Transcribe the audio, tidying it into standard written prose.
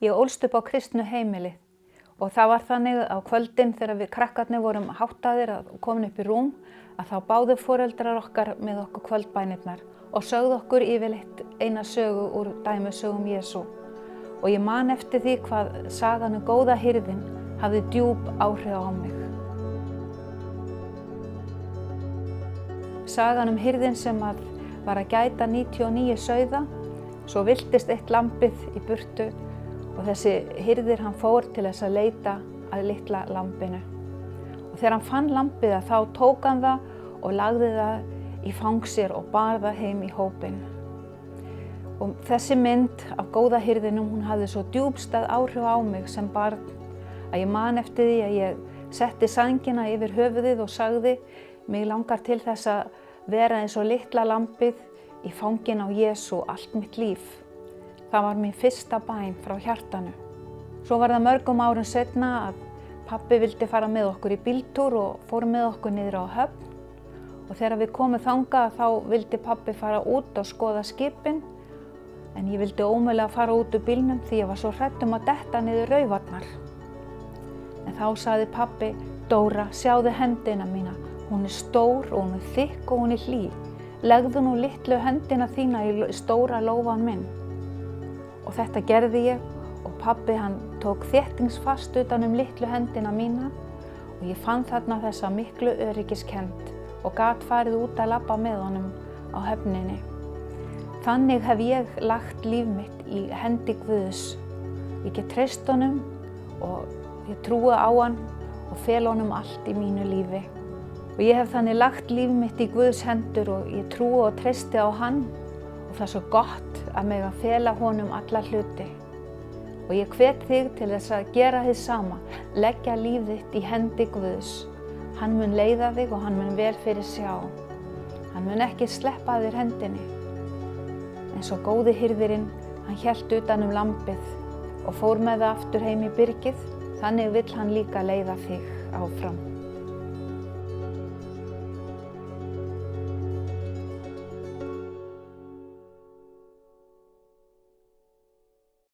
Ég ólst upp á kristnu heimili og það var þannig á kvöldin þegar við krakkarnir vorum háttaðir að komin upp í rúm að þá báðu foreldrar okkar með okkur kvöldbænirnar og sögðu okkur yfirleitt eina sögu úr dæmisögum Jesú. Og ég man eftir því hvað sagan góða hirðin hafði djúp áhrif á mig. Sagan hirðin sem var að gæta 99 sauða, svo viltist eitt lambið í burtu og þessi hirðir hann fór til þess að leita að litla lambinu. Og þegar hann fann lambið þá tók hann það og lagði það í fang sér og bar það heim í hópinn. Og þessi mynd af góða hirðinum, hún hafði svo djúpstæð áhrif á mig sem barn að ég man eftir því að ég setti sængina yfir höfuðið og sagði: mig langar til þess að vera eins og litla lambið í fangin á Jesú allt mitt líf. Það var mín fyrsta bæn frá hjartanu. Svo var það mörgum árum seinna að pabbi vildi fara með okkur í bíltúr og fór með okkur niður á Höfn. Og þegar við komum þangað þá vildi pabbi fara út og skoða skipin, en ég vildi ómögulega fara út úr bílnum því ég var svo hrædd að detta niður Raufarnar. En þá sagði pabbi: Dóra, sjáðu hendina mína, hún er stór og hún er þykk og hún er hlý. Legðu nú litlu hendina þína í stóra lófan minn. Og þetta gerði ég og pabbi hann tók þéttingsfast utan litlu hendina mína og ég fann þarna þessa miklu öryggiskennd og gat farið út að labba með honum á höfninni. Þannig hef ég lagt líf mitt í hendi Guðs. Ég get treyst honum og ég trúi á hann og fel honum allt í mínu lífi. Og ég hef þannig lagt líf mitt í Guðs hendur og ég trúi og treysti á hann og það er svo gott að mega fela honum alla hluti. Og ég hvet þig til þess að gera hið sama, leggja líf þitt í hendi Guðs. Hann mun leiða þig og hann mun vel fyrir sjá. Hann mun ekki sleppa þér hendinni. En svo góði hirðirinn, hann hélt utan lambið og fór með það aftur heim í byrgið, þannig vill hann líka leiða þig áfram.